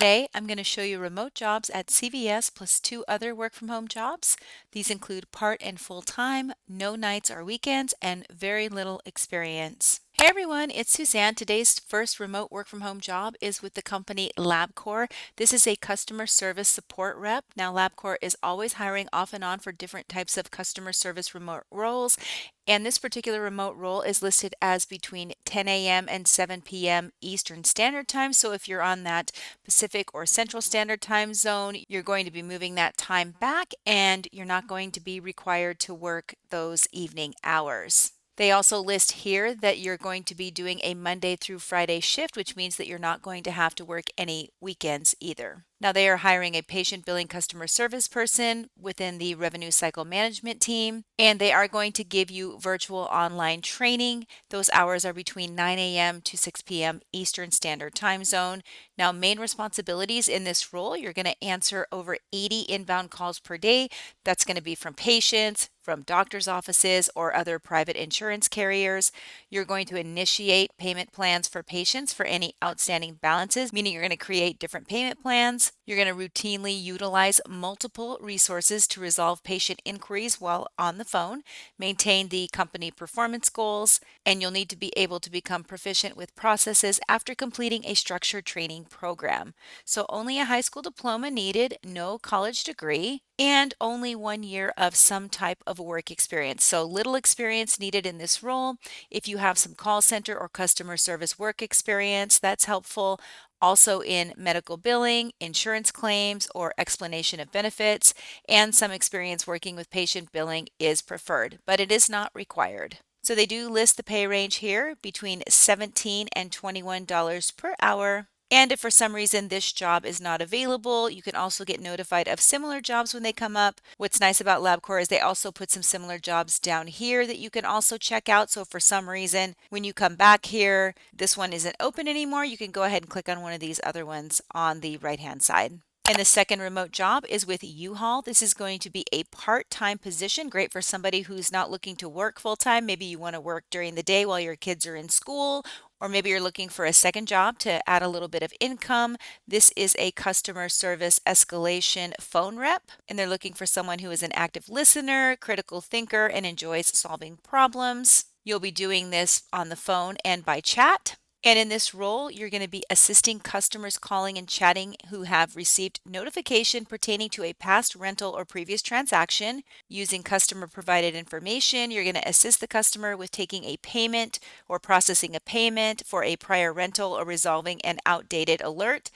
Today, I'm going to show you remote jobs at CVS plus 2 other work from home jobs. These include part and full time, no nights or weekends, and very little experience. Hey everyone, it's Suzanne. Today's first remote work from home job is with the company LabCorp. This is a customer service support rep. Now, LabCorp is always hiring off and on for different types of customer service remote roles. And this particular remote role is listed as between 10 a.m. and 7 p.m. Eastern Standard Time. So if you're on that Pacific or Central Standard Time zone, you're going to be moving that time back and you're not going to be required to work those evening hours. They also list here that you're going to be doing a Monday through Friday shift, which means that you're not going to have to work any weekends either. Now, they are hiring a patient billing customer service person within the revenue cycle management team, and they are going to give you virtual online training. Those hours are between 9 a.m. to 6 p.m. Eastern Standard Time Zone. Now, main responsibilities in this role, you're going to answer over 80 inbound calls per day. That's going to be from patients, from doctors' offices, or other private insurance carriers. You're going to initiate payment plans for patients for any outstanding balances, meaning you're going to create different payment plans. You're going to routinely utilize multiple resources to resolve patient inquiries while on the phone, maintain the company performance goals, and you'll need to be able to become proficient with processes after completing a structured training program. So only a high school diploma needed, no college degree, and only 1 year of some type of work experience. So little experience needed in this role. If you have some call center or customer service work experience, that's helpful. Also in medical billing, insurance claims, or explanation of benefits, and some experience working with patient billing is preferred, but it is not required. So they do list the pay range here between $17 and $21 per hour. And if for some reason this job is not available, you can also get notified of similar jobs when they come up. What's nice about LabCorp is they also put some similar jobs down here that you can also check out. So for some reason, when you come back here, this one isn't open anymore, you can go ahead and click on one of these other ones on the right-hand side. And the second remote job is with U-Haul. This is going to be a part-time position, great for somebody who's not looking to work full-time. Maybe you want to work during the day while your kids are in school, or maybe you're looking for a second job to add a little bit of income. This is a customer service escalation phone rep, and they're looking for someone who is an active listener, critical thinker, and enjoys solving problems. You'll be doing this on the phone and by chat. And in this role, you're going to be assisting customers calling and chatting who have received notification pertaining to a past rental or previous transaction. Using customer provided information, you're going to assist the customer with taking a payment or processing a payment for a prior rental or resolving an outdated alert.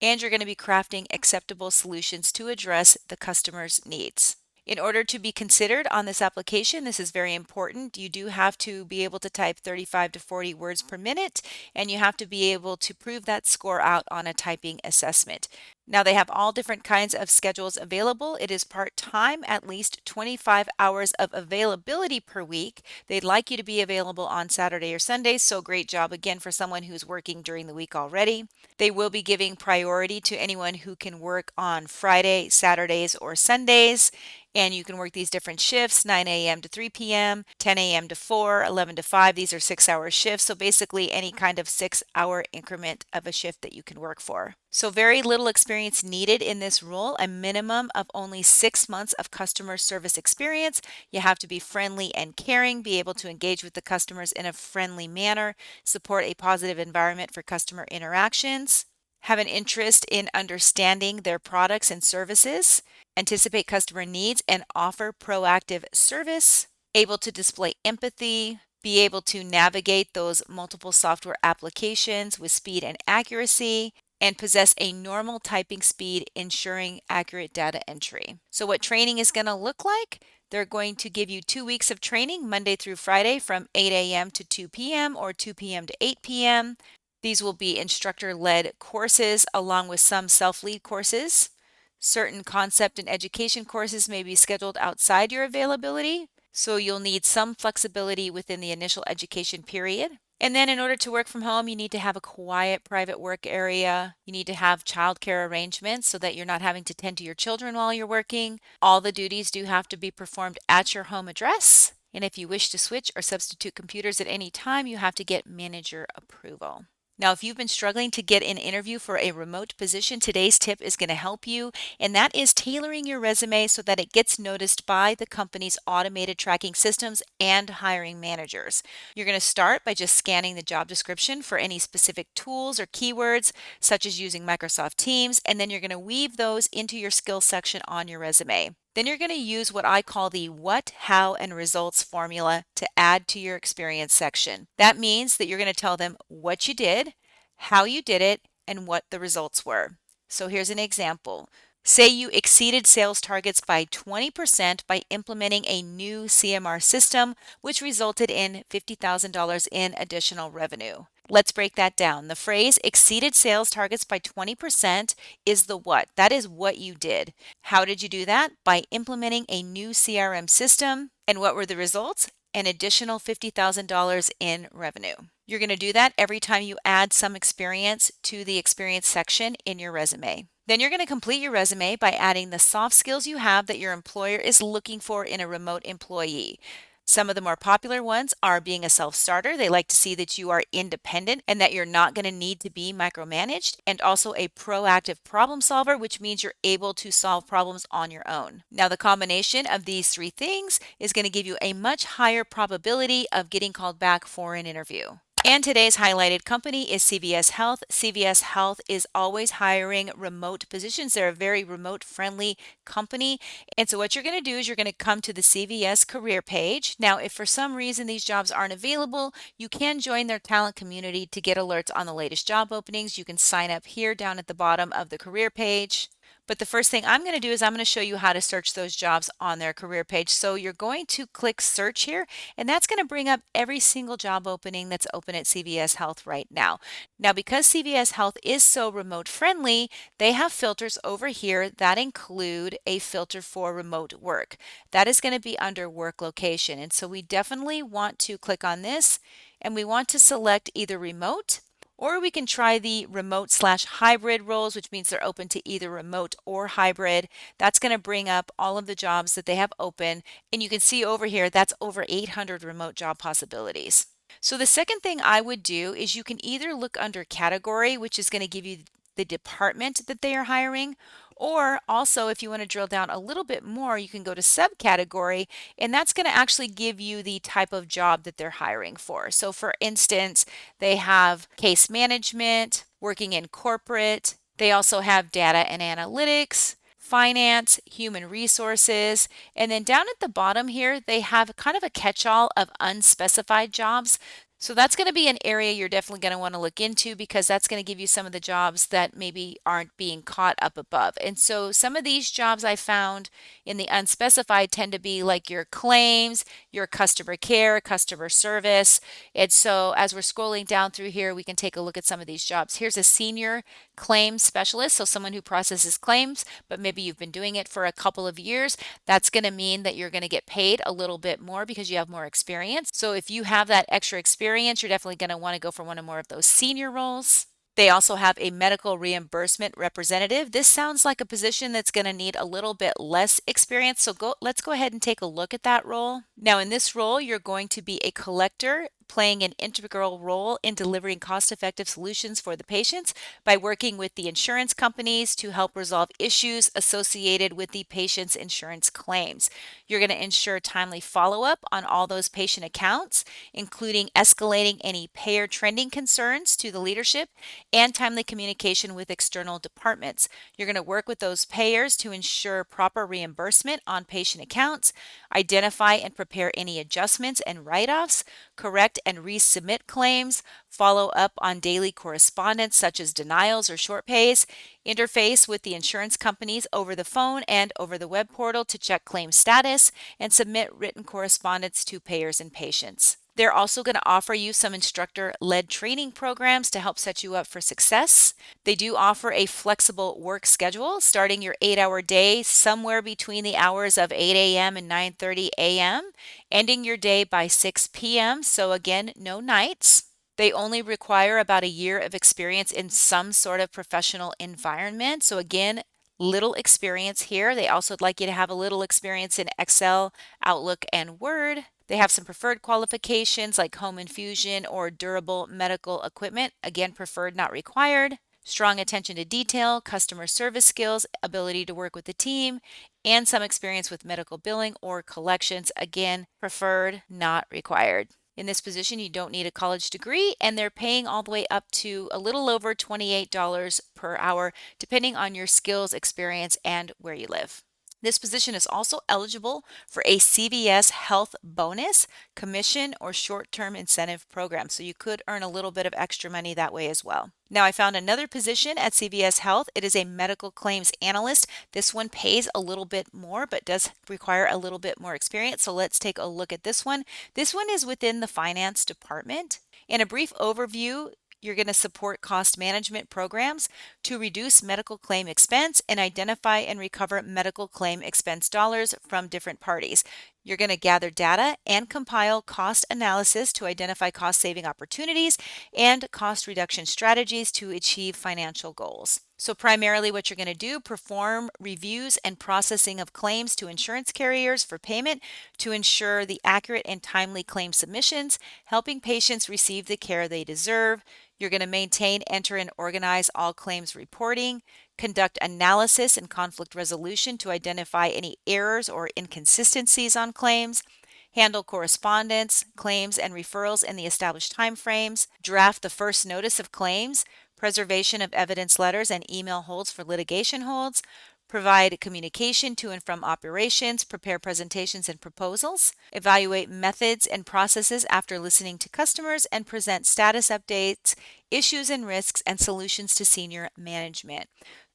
And you're going to be crafting acceptable solutions to address the customer's needs. In order to be considered on this application, this is very important. You do have to be able to type 35 to 40 words per minute, and you have to be able to prove that score out on a typing assessment. Now, they have all different kinds of schedules available. It is part-time, at least 25 hours of availability per week. They'd like you to be available on Saturday or Sunday, so great job again for someone who's working during the week already. They will be giving priority to anyone who can work on Friday, Saturdays, or Sundays. And you can work these different shifts, 9 a.m. to 3 p.m., 10 a.m. to 4, 11 to 5. These are 6-hour shifts. So basically any kind of 6-hour increment of a shift that you can work for. So very little experience needed in this role, a minimum of only 6 months of customer service experience. You have to be friendly and caring, be able to engage with the customers in a friendly manner, support a positive environment for customer interactions, have an interest in understanding their products and services, anticipate customer needs and offer proactive service, able to display empathy, be able to navigate those multiple software applications with speed and accuracy, and possess a normal typing speed, ensuring accurate data entry. So what training is going to look like? They're going to give you 2 weeks of training, Monday through Friday from 8 a.m. to 2 p.m. or 2 p.m. to 8 p.m. These will be instructor-led courses along with some self-lead courses. Certain concept and education courses may be scheduled outside your availability, so you'll need some flexibility within the initial education period. And then in order to work from home, you need to have a quiet private work area. You need to have childcare arrangements so that you're not having to tend to your children while you're working. All the duties do have to be performed at your home address. And if you wish to switch or substitute computers at any time, you have to get manager approval. Now, if you've been struggling to get an interview for a remote position, today's tip is going to help you, and that is tailoring your resume so that it gets noticed by the company's automated tracking systems and hiring managers. You're going to start by just scanning the job description for any specific tools or keywords, such as using Microsoft Teams, and then you're going to weave those into your skills section on your resume. Then you're going to use what I call the what, how, and results formula to add to your experience section. That means that you're going to tell them what you did, how you did it, and what the results were. So here's an example. Say you exceeded sales targets by 20% by implementing a new CMR system, which resulted in $50,000 in additional revenue. Let's break that down. The phrase exceeded sales targets by 20% is the what. That is what you did. How did you do that? By implementing a new CRM system. And what were the results? An additional $50,000 in revenue. You're going to do that every time you add some experience to the experience section in your resume. Then you're going to complete your resume by adding the soft skills you have that your employer is looking for in a remote employee. Some of the more popular ones are being a self-starter. They like to see that you are independent and that you're not going to need to be micromanaged, and also a proactive problem solver, which means you're able to solve problems on your own. Now, the combination of these three things is going to give you a much higher probability of getting called back for an interview. And today's highlighted company is CVS Health. CVS Health is always hiring remote positions. They're a very remote friendly company. And so what you're going to do is you're going to come to the CVS career page. Now, if for some reason these jobs aren't available, you can join their talent community to get alerts on the latest job openings. You can sign up here down at the bottom of the career page. But the first thing I'm going to do is I'm going to show you how to search those jobs on their career page. So you're going to click search here, and that's going to bring up every single job opening that's open at CVS Health right now. Now, because CVS Health is so remote friendly, they have filters over here that include a filter for remote work. That is going to be under work location. And so we definitely want to click on this, and we want to select either remote, or we can try the remote/hybrid roles, which means they're open to either remote or hybrid. That's going to bring up all of the jobs that they have open. And you can see over here, that's over 800 remote job possibilities. So the second thing I would do is you can either look under category, which is going to give you the department that they are hiring, or also if you want to drill down a little bit more, you can go to subcategory, and that's going to actually give you the type of job that they're hiring for. So for instance, they have case management, working in corporate. They also have data and analytics, finance, human resources, and then down at the bottom here, they have kind of a catch-all of unspecified jobs. So that's going to be an area you're definitely going to want to look into, because that's going to give you some of the jobs that maybe aren't being caught up above. And so some of these jobs I found in the unspecified tend to be like your claims, your customer care, customer service. And so as we're scrolling down through here, we can take a look at some of these jobs. Here's a senior claims specialist, so someone who processes claims, but maybe you've been doing it for a couple of years. That's going to mean that you're going to get paid a little bit more because you have more experience. So if you have that extra experience, you're definitely going to want to go for one or more of those senior roles. They also have a medical reimbursement representative. This sounds like a position that's going to need a little bit less experience. So let's go ahead and take a look at that role. Now in this role, you're going to be a collector, playing an integral role in delivering cost-effective solutions for the patients by working with the insurance companies to help resolve issues associated with the patient's insurance claims. You're going to ensure timely follow-up on all those patient accounts, including escalating any payer trending concerns to the leadership and timely communication with external departments. You're going to work with those payers to ensure proper reimbursement on patient accounts, identify and prepare any adjustments and write-offs, correct and resubmit claims, follow up on daily correspondence such as denials or short pays, interface with the insurance companies over the phone and over the web portal to check claim status, and submit written correspondence to payers and patients. They're also going to offer you some instructor-led training programs to help set you up for success. They do offer a flexible work schedule, starting your 8-hour day somewhere between the hours of 8 a.m. and 9:30 a.m., ending your day by 6 p.m. So again, no nights. They only require about a year of experience in some sort of professional environment. So again, little experience here. They also would like you to have a little experience in Excel, Outlook, and Word. They have some preferred qualifications like home infusion or durable medical equipment. Again, preferred, not required. Strong attention to detail, customer service skills, ability to work with the team, and some experience with medical billing or collections. Again, preferred, not required. In this position, you don't need a college degree, and they're paying all the way up to a little over $28 per hour, depending on your skills, experience, and where you live. This position is also eligible for a CVS health bonus, commission, or short-term incentive program. So you could earn a little bit of extra money that way as well. Now I found another position at CVS Health. It is a medical claims analyst. This one pays a little bit more, but does require a little bit more experience. So let's take a look at this one. This one is within the finance department. In a brief overview, you're going to support cost management programs to reduce medical claim expense and identify and recover medical claim expense dollars from different parties. You're going to gather data and compile cost analysis to identify cost saving opportunities and cost reduction strategies to achieve financial goals. So primarily what you're going to do, perform reviews and processing of claims to insurance carriers for payment to ensure the accurate and timely claim submissions, helping patients receive the care they deserve. You're going to maintain, enter, and organize all claims reporting, conduct analysis and conflict resolution to identify any errors or inconsistencies on claims, handle correspondence, claims, and referrals in the established timeframes, draft the first notice of claims, preservation of evidence letters and email holds for litigation holds, provide communication to and from operations, prepare presentations and proposals, evaluate methods and processes after listening to customers, and present status updates, issues and risks, and solutions to senior management.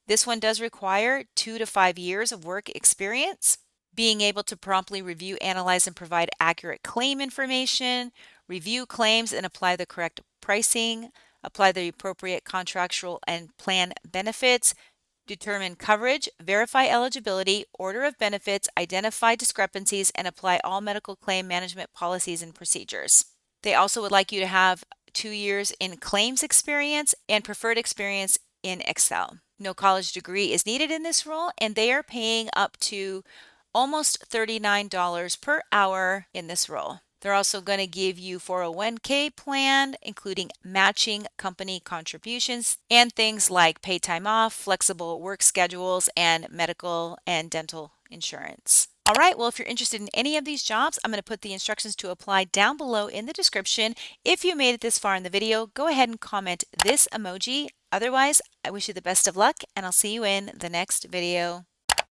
This one does require 2 to 5 years of work experience. Being able to promptly review, analyze, and provide accurate claim information, review claims and apply the correct pricing, apply the appropriate contractual and plan benefits, determine coverage, verify eligibility, order of benefits, identify discrepancies, and apply all medical claim management policies and procedures. They also would like you to have 2 years in claims experience and preferred experience in Excel. No college degree is needed in this role, and they are paying up to almost $39 per hour in this role. They're also going to give you 401k plan, including matching company contributions and things like paid time off, flexible work schedules, and medical and dental insurance. All right, well, if you're interested in any of these jobs, I'm going to put the instructions to apply down below in the description. If you made it this far in the video, go ahead and comment this emoji. Otherwise, I wish you the best of luck, and I'll see you in the next video.